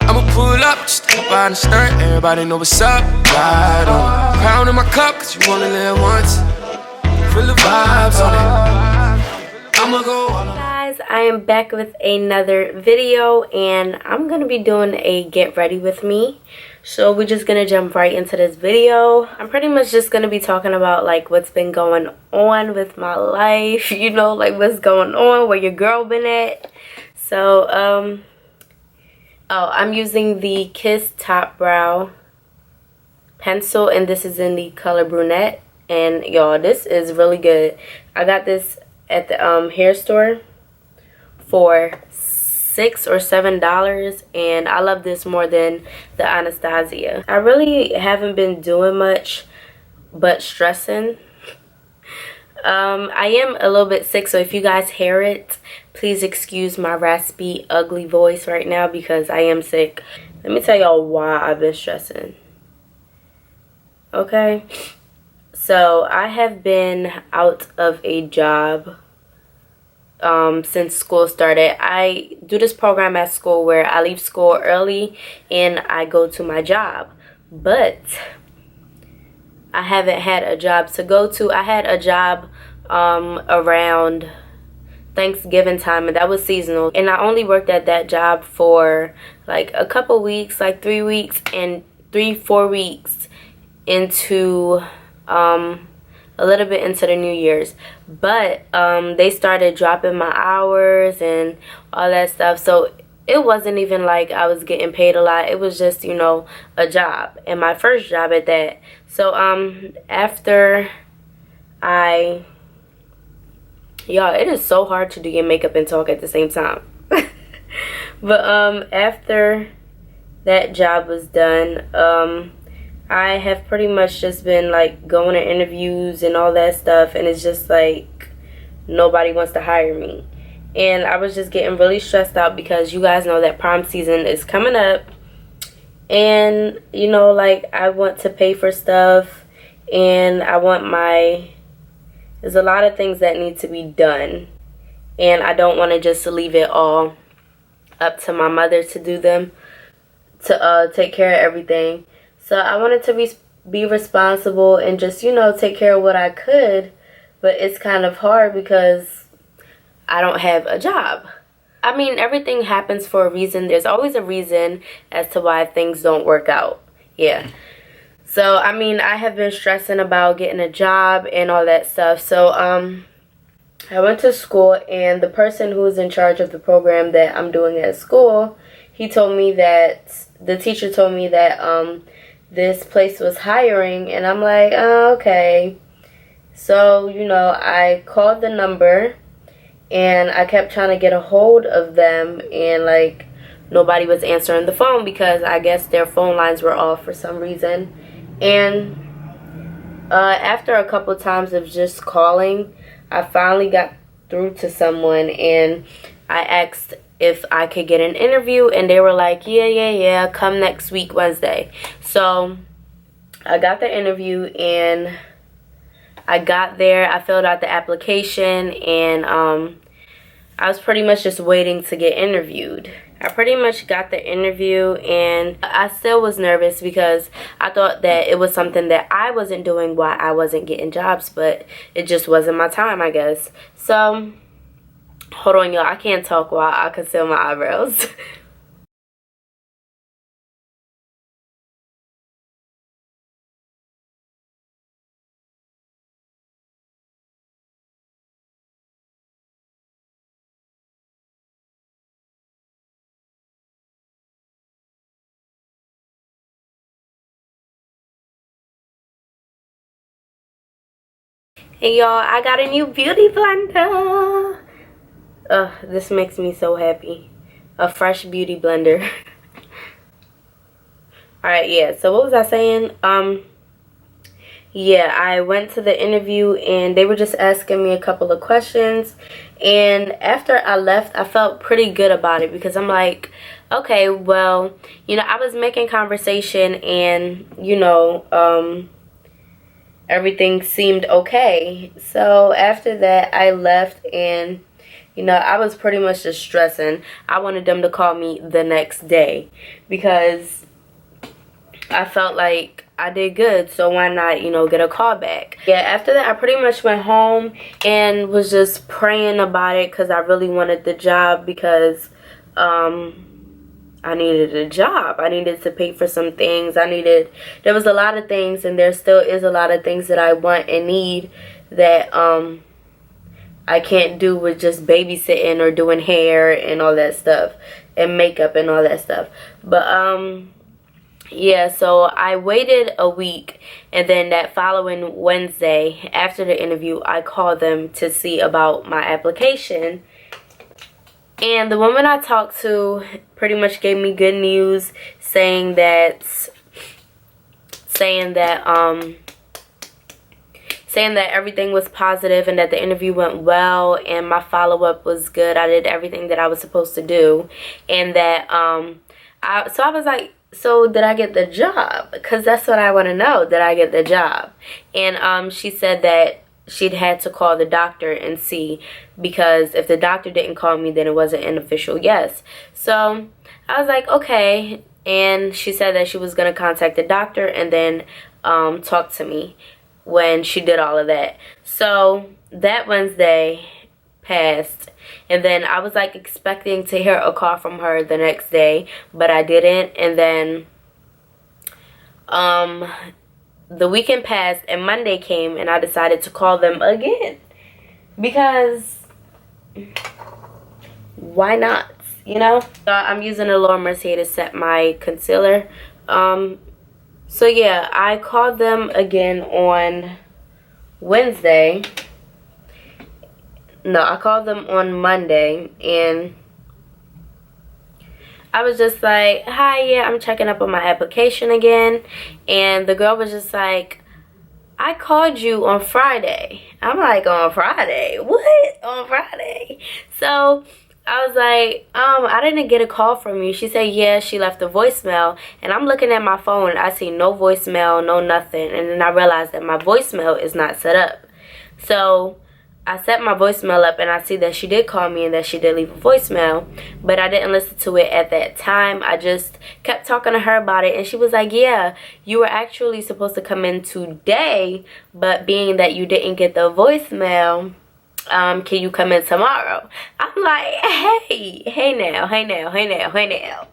I'ma pull up, just hop out and stunt. Everybody know what's up. Ride on it. Crown in my cup, cause you only live once. Feel the vibes on it. I'ma go all on. Guys, I am back with another video, and I'm gonna be doing a get ready with me. So we're just gonna jump right into this video. I'm pretty much just gonna be talking about like what's been going on with my life, you know, like what's going on, where your girl been at. So I'm using the Kiss Top Brow pencil, and this is in the color brunette. And y'all, this is really good. I got this at the hair store for $6 or $7, and I love this more than the Anastasia. I really haven't been doing much but stressing. I am a little bit sick, so if you guys hear it, please excuse my raspy, ugly voice right now because I am sick. Let me tell y'all why I've been stressing. Okay? So, I have been out of a job since school started. I do this program at school where I leave school early and I go to my job. But I haven't had a job to go to. I had a job around Thanksgiving time, and that was seasonal. And I only worked at that job for like a couple weeks, like 3 weeks and 4 weeks into a little bit into the New Year's. But they started dropping my hours and all that stuff, so it wasn't even like I was getting paid a lot. It was just, you know, a job, and my first job at that. So after y'all, it is so hard to do your makeup and talk at the same time. But after that job was done, I have pretty much just been like going to interviews and all that stuff, and it's just like nobody wants to hire me. And I was just getting really stressed out because you guys know that prom season is coming up, and you know, like I want to pay for stuff, and I want there's a lot of things that need to be done, and I don't want to just leave it all up to my mother to do them, to take care of everything. So I wanted to be responsible and just, you know, take care of what I could. But it's kind of hard because I don't have a job. I mean, everything happens for a reason. There's always a reason as to why things don't work out. Yeah. So, I mean, I have been stressing about getting a job and all that stuff. So, I went to school, and the person who is in charge of the program that I'm doing at school, the teacher told me that, this place was hiring, and I'm like, oh, okay. So, you know, I called the number, and I kept trying to get a hold of them, and like nobody was answering the phone because I guess their phone lines were off for some reason. And after a couple times of just calling, I finally got through to someone, and I asked if I could get an interview, and they were like, yeah, come next week Wednesday. So I got the interview, and I got there, I filled out the application, and I was pretty much just waiting to get interviewed. I pretty much got the interview, and I still was nervous because I thought that it was something that I wasn't doing while I wasn't getting jobs, but it just wasn't my time, I guess. So hold on, y'all. I can't talk while I conceal my eyebrows. Hey, y'all. I got a new beauty blender. This makes me so happy. A fresh beauty blender. Alright, yeah. So what was I saying? Yeah, I went to the interview, and they were just asking me a couple of questions. And after I left, I felt pretty good about it because I'm like, okay, well, you know, I was making conversation, and, you know, everything seemed okay. So after that, I left, and you know, I was pretty much just stressing. I wanted them to call me the next day because I felt like I did good, so why not, you know, get a call back. Yeah, after that, I pretty much went home and was just praying about it because I really wanted the job, because I needed a job. I needed to pay for some things. There was a lot of things, and there still is a lot of things that I want and need that I can't do with just babysitting or doing hair and all that stuff, and makeup and all that stuff. But yeah, so I waited a week, and then that following Wednesday after the interview, I called them to see about my application. And the woman I talked to pretty much gave me good news, saying that everything was positive and that the interview went well and my follow-up was good. I did everything that I was supposed to do, and that so I was like, so did I get the job? Because that's what I want to know. Did I get the job? And she said that she'd had to call the doctor and see, because if the doctor didn't call me, then it wasn't an official yes. So I was like, okay. And she said that she was going to contact the doctor and then talk to me when she did all of that. So that Wednesday passed, and then I was like expecting to hear a call from her the next day, but I didn't. And then the weekend passed and Monday came, and I decided to call them again, because why not, you know? So I'm using a Laura Mercier to set my concealer. So yeah, I called them again on Wednesday. No, I called them on Monday, and I was just like, hi, yeah, I'm checking up on my application again. And the girl was just like, I called you on Friday. I'm like, on Friday? What? On Friday? So I was like, I didn't get a call from you. She said, yeah, she left a voicemail. And I'm looking at my phone. I see no voicemail, no nothing. And then I realized that my voicemail is not set up. So I set my voicemail up, and I see that she did call me and that she did leave a voicemail, but I didn't listen to it at that time. I just kept talking to her about it, and she was like, yeah, you were actually supposed to come in today, but being that you didn't get the voicemail, can you come in tomorrow? I'm like, hey now.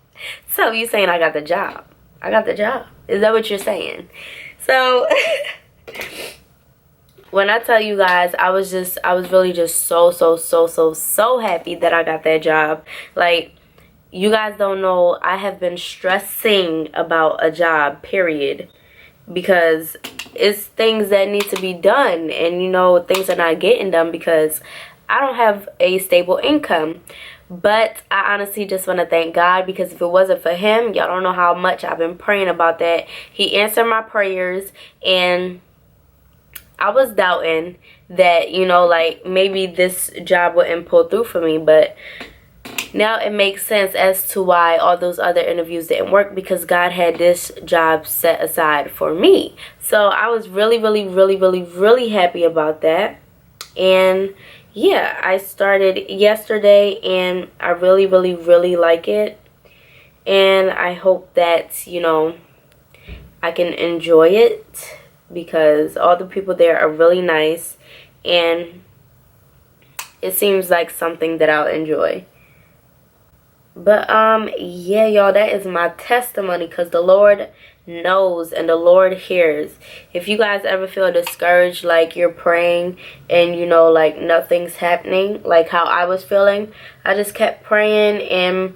So you saying I got the job? I got the job. Is that what you're saying? So when I tell you guys, I was really just so happy that I got that job. Like, you guys don't know, I have been stressing about a job, period, because it's things that need to be done, and you know, things are not getting done because I don't have a stable income. But I honestly just want to thank God, because if it wasn't for him, y'all don't know how much I've been praying about that. He answered my prayers, and I was doubting that, you know, like, maybe this job wouldn't pull through for me, but now it makes sense as to why all those other interviews didn't work, because God had this job set aside for me. So I was really happy about that. And yeah, I started yesterday, and I really like it. And I hope that, you know, I can enjoy it, because all the people there are really nice, and it seems like something that I'll enjoy. But yeah, y'all, that is my testimony, because the Lord knows and the Lord hears. If you guys ever feel discouraged, like you're praying and you know, like nothing's happening, like how I was feeling, I just kept praying and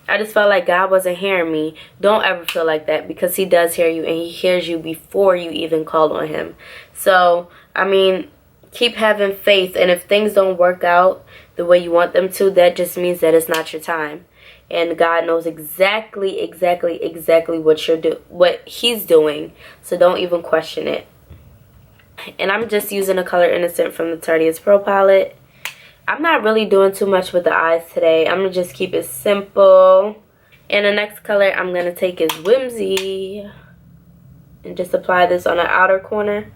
I just felt like God wasn't hearing me. Don't ever feel like that, because he does hear you, and he hears you before you even call on him. So, I mean, keep having faith, and if things don't work out the way you want them to, that just means that it's not your time. And God knows exactly what he's doing. So don't even question it. And I'm just using the color Innocent from the Tarteist Pro palette. I'm not really doing too much with the eyes today. I'm going to just keep it simple. And the next color I'm going to take is Whimsy. And just apply this on the outer corner.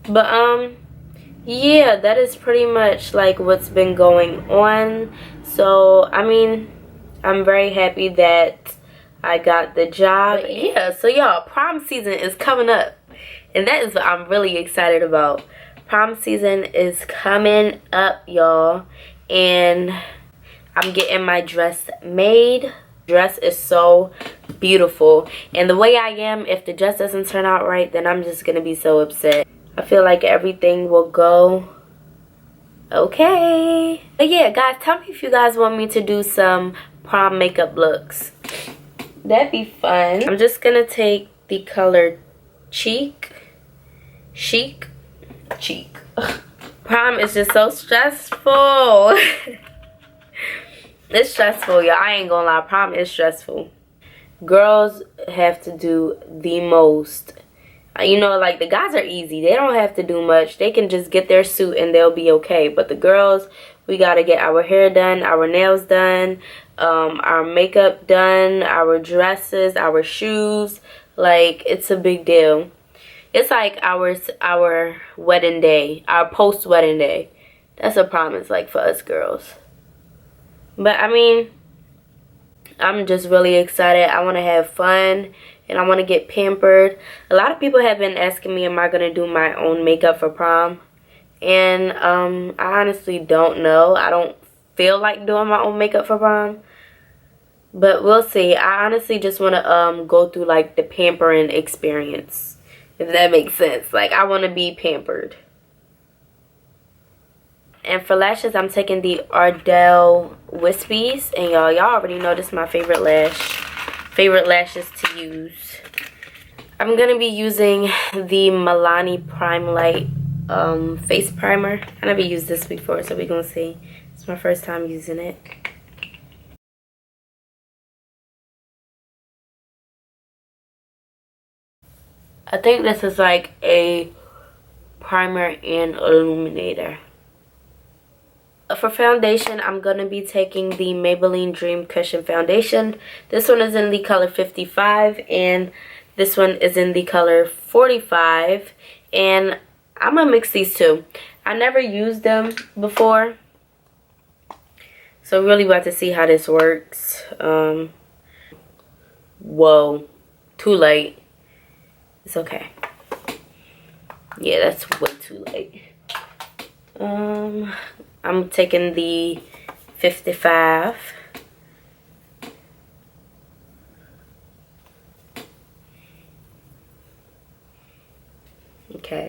But yeah, that is pretty much like what's been going on. So I mean, I'm very happy that I got the job. But yeah, so y'all, prom season is coming up, and that is what I'm really excited about. Prom season is coming up, y'all, and I'm getting my dress made. Dress is so beautiful, and the way I am, if the dress doesn't turn out right, then I'm just gonna be so upset. I feel like everything will go okay. But yeah, guys, tell me if you guys want me to do some prom makeup looks. That'd be fun. I'm just gonna take the color Chic. Prom is just so stressful. It's stressful, y'all. I ain't gonna lie. Prom is stressful. Girls have to do the most. You know, like, the guys are easy. They don't have to do much. They can just get their suit and they'll be okay. But the girls, we gotta get our hair done, our nails done, our makeup done, our dresses, our shoes. Like, it's a big deal. It's like our wedding day, our post-wedding day. That's what prom is like for us girls. But, I mean, I'm just really excited. I want to have fun, and I want to get pampered. A lot of people have been asking me, am I going to do my own makeup for prom? And I honestly don't know. I don't feel like doing my own makeup for prom. But we'll see. I honestly just want to go through, like, the pampering experience, if that makes sense. Like, I want to be pampered. And for lashes, I'm taking the Ardell Wispies. And y'all already know this is my favorite lashes to use. I'm going to be using the Milani Prime Light face primer. I never used this before, so we're going to see. It's my first time using it. I think this is like a primer and illuminator. For foundation, I'm going to be taking the Maybelline Dream Cushion Foundation. This one is in the color 55, and this one is in the color 45. And I'm going to mix these two. I never used them before, so really about to see how this works. Whoa, too late. It's okay. Yeah, that's way too late. I'm taking the 55. Okay.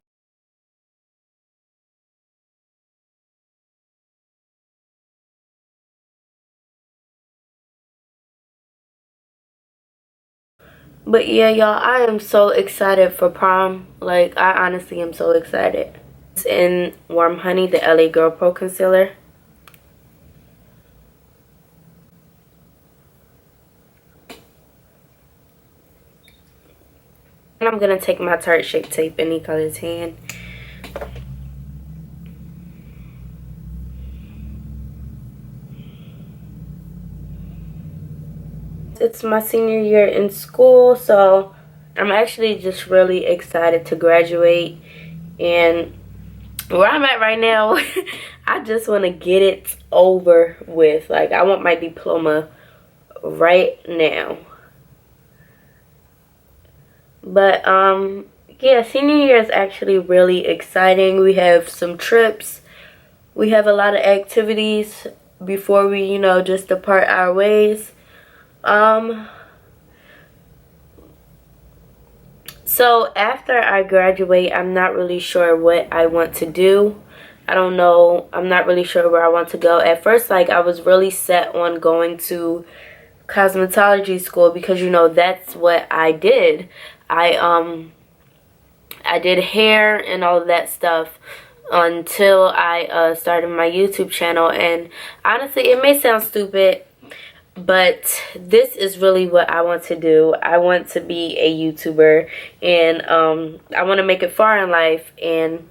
But yeah, y'all, I am so excited for prom. Like, I honestly am so excited. It's in Warm Honey, the LA Girl Pro Concealer. And I'm going to take my Tarte Shape Tape in the color tan. It's my senior year in school, so I'm actually just really excited to graduate. And where I'm at right now, I just want to get it over with. Like, I want my diploma right now. But yeah, senior year is actually really exciting. We have some trips. We have a lot of activities before we, you know, just depart our ways. So after I graduate, I'm not really sure what I want to do. I don't know. I'm not really sure where I want to go. At first, like, I was really set on going to cosmetology school because, you know, that's what I did. I did hair and all of that stuff until I started my YouTube channel. And honestly, it may sound stupid, but this is really what I want to do. I want to be a YouTuber, and I want to make it far in life, and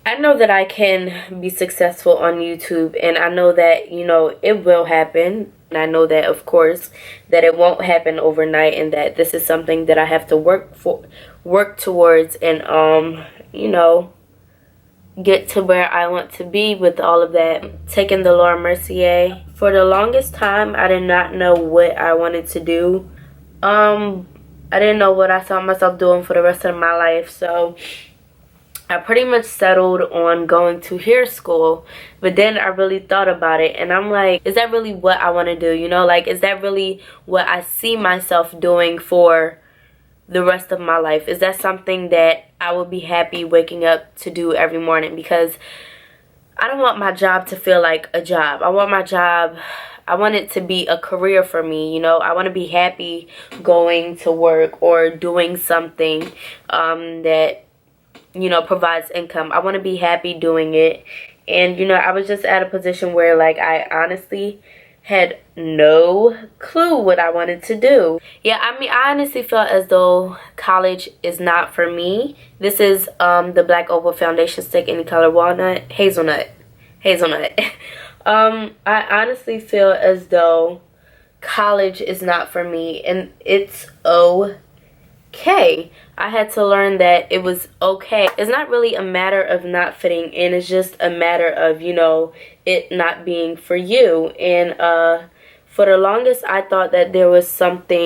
I know that I can be successful on YouTube, and I know that, you know, it will happen. And I know that, of course, that it won't happen overnight, and that this is something that I have to work towards, and you know, get to where I want to be with all of that. Taking the Laura Mercier. For the longest time, I did not know what I wanted to do. I didn't know what I saw myself doing for the rest of my life, so I pretty much settled on going to hair school. But then I really thought about it, and I'm like, is that really what I want to do? You know, like, is that really what I see myself doing for the rest of my life? Is that something that I would be happy waking up to do every morning? Because I don't want my job to feel like a job. I want my job, I want it to be a career for me, you know. I want to be happy going to work or doing something that, you know, provides income. I want to be happy doing it. And, you know, I was just at a position where, like, I honestly had no clue what I wanted to do. Yeah, I mean, I honestly felt as though college is not for me. This is the Black Opal Foundation Stick, any color, walnut, hazelnut. I honestly feel as though college is not for me, and it's okay. I had to learn that it was okay. It's not really a matter of not fitting in. It's just a matter of, you know, it not being for you. And for the longest, I thought that there was something